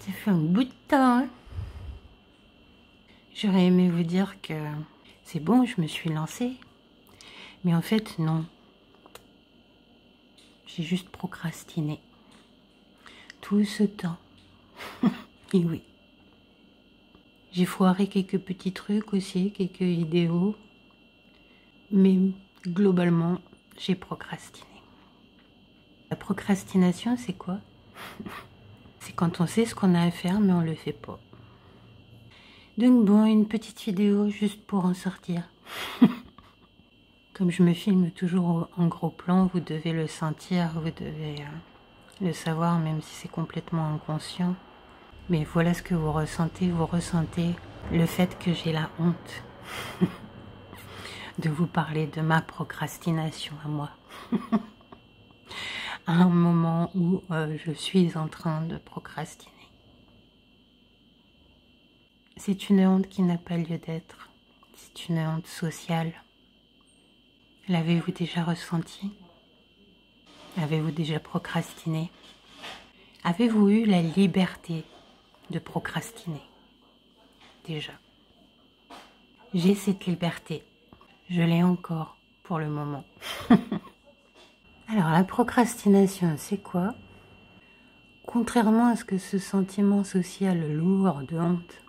Ça fait un bout de temps, hein. J'aurais aimé vous dire que c'est bon, je me suis lancée. Mais en fait, non. J'ai juste procrastiné. Tout ce temps. Et oui. J'ai foiré quelques petits trucs aussi, quelques vidéos. Mais globalement, j'ai procrastiné. La procrastination, c'est quoi? C'est quand on sait ce qu'on a à faire, mais on le fait pas. Donc bon, une petite vidéo juste pour en sortir. Comme je me filme toujours en gros plan, vous devez le sentir, vous devez le savoir, même si c'est complètement inconscient. Mais voilà ce que vous ressentez le fait que j'ai la honte de vous parler de ma procrastination à moi. À un moment où je suis en train de procrastiner. C'est une honte qui n'a pas lieu d'être. C'est une honte sociale. L'avez-vous déjà ressenti? Avez-vous déjà procrastiné? Avez-vous eu la liberté de procrastiner? Déjà. J'ai cette liberté. Je l'ai encore pour le moment. Alors, la procrastination, c'est quoi? Contrairement à ce que ce sentiment social lourd de honte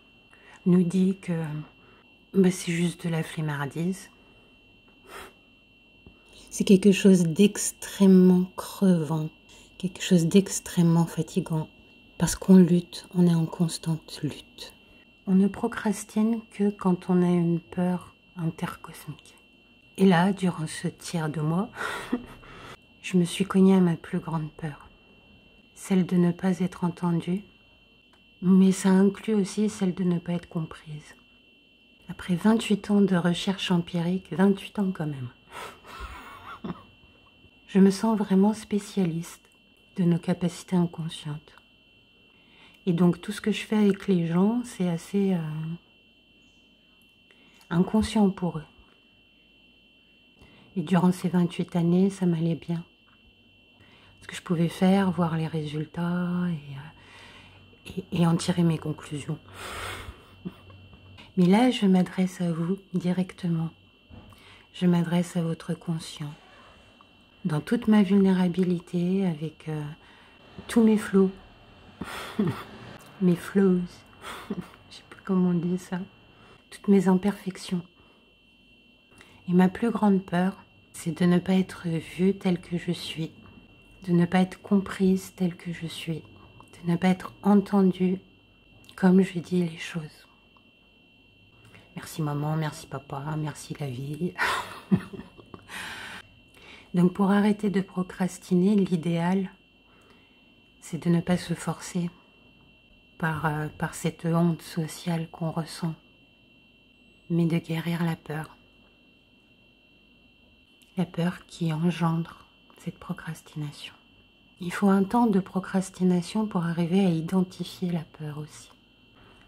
nous dit que c'est juste de la flemmardise, c'est quelque chose d'extrêmement crevant, quelque chose d'extrêmement fatigant, parce qu'on lutte, on est en constante lutte. On ne procrastine que quand on a une peur intercosmique. Et là, durant ce tiers de mois, je me suis cognée à ma plus grande peur, celle de ne pas être entendue, mais ça inclut aussi celle de ne pas être comprise. Après 28 ans de recherche empirique, 28 ans quand même, je me sens vraiment spécialiste de nos capacités inconscientes. Et donc tout ce que je fais avec les gens, c'est assez inconscient pour eux. Et durant ces 28 années, ça m'allait bien. Ce que je pouvais faire, voir les résultats et en tirer mes conclusions. Mais là, je m'adresse à vous directement. Je m'adresse à votre conscient. Dans toute ma vulnérabilité, avec tous mes flots. Mes flows. Je sais pas comment on dit ça. Toutes mes imperfections. Et ma plus grande peur, c'est de ne pas être vue telle que je suis. De ne pas être comprise telle que je suis. De ne pas être entendue comme je dis les choses. Merci maman, merci papa, merci la vie. Donc pour arrêter de procrastiner, l'idéal, c'est de ne pas se forcer par cette honte sociale qu'on ressent, mais de guérir la peur. La peur qui engendre cette procrastination. Il faut un temps de procrastination pour arriver à identifier la peur aussi.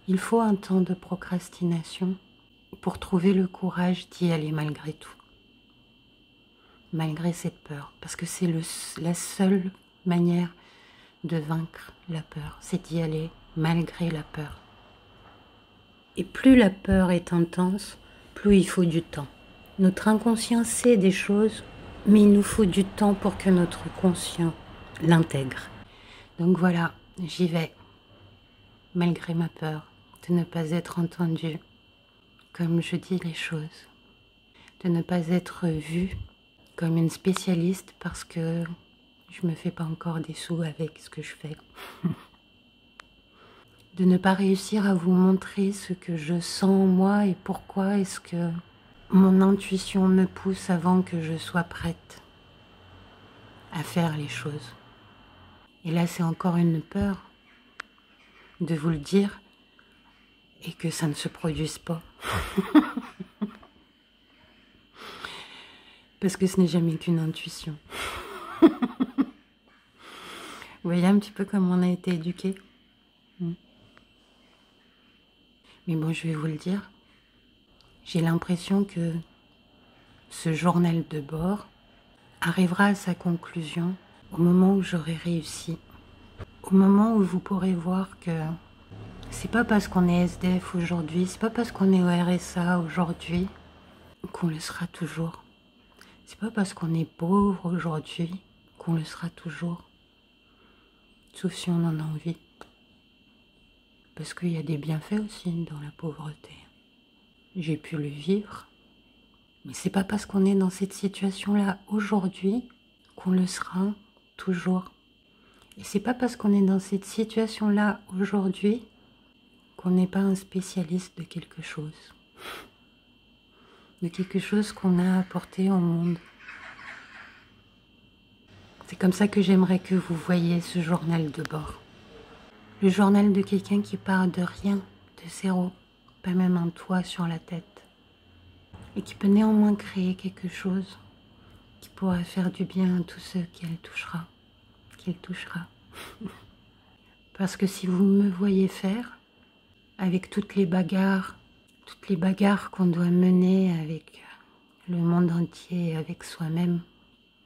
Il faut un temps de procrastination pour trouver le courage d'y aller malgré tout. Malgré cette peur. Parce que c'est la seule manière de vaincre la peur. C'est d'y aller malgré la peur. Et plus la peur est intense, plus il faut du temps. Notre inconscient sait des choses, mais il nous faut du temps pour que notre conscient l'intègre. Donc voilà, j'y vais. Malgré ma peur de ne pas être entendue comme je dis les choses. De ne pas être vue comme une spécialiste parce que je me fais pas encore des sous avec ce que je fais. De ne pas réussir à vous montrer ce que je sens en moi et pourquoi est-ce que mon intuition me pousse avant que je sois prête à faire les choses. Et là, c'est encore une peur de vous le dire et que ça ne se produise pas. Parce que ce n'est jamais qu'une intuition. Vous voyez un petit peu comment on a été éduqués. Mais bon, je vais vous le dire. J'ai l'impression que ce journal de bord arrivera à sa conclusion au moment où j'aurai réussi, Au moment où vous pourrez voir que c'est pas parce qu'on est SDF aujourd'hui, c'est pas parce qu'on est au RSA aujourd'hui qu'on le sera toujours. C'est pas parce qu'on est pauvre aujourd'hui qu'on le sera toujours. Sauf si on en a envie. Parce qu'il y a des bienfaits aussi dans la pauvreté. J'ai pu le vivre. Mais c'est pas parce qu'on est dans cette situation-là aujourd'hui qu'on le sera toujours. Et c'est pas parce qu'on est dans cette situation-là aujourd'hui qu'on n'est pas un spécialiste de quelque chose. De quelque chose qu'on a apporté au monde. C'est comme ça que j'aimerais que vous voyiez ce journal de bord. Le journal de quelqu'un qui part de rien, de zéro, pas même un toit sur la tête. Et qui peut néanmoins créer quelque chose qui pourra faire du bien à tous ceux qu'il touchera. Parce que si vous me voyez faire, avec toutes les bagarres qu'on doit mener avec le monde entier et avec soi-même,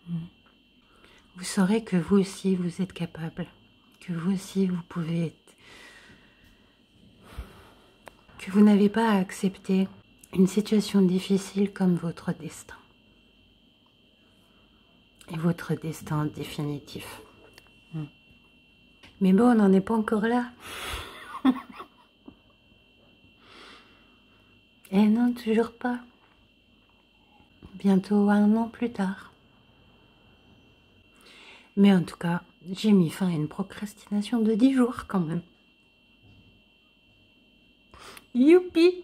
vous saurez que vous aussi vous êtes capable, que vous aussi vous pouvez être, que vous n'avez pas à accepter une situation difficile comme votre destin. Et votre destin définitif. Mais bon, on n'en est pas encore là. Eh non, toujours pas. Bientôt 1 an plus tard. Mais en tout cas, j'ai mis fin à une procrastination de 10 jours quand même. Youpi!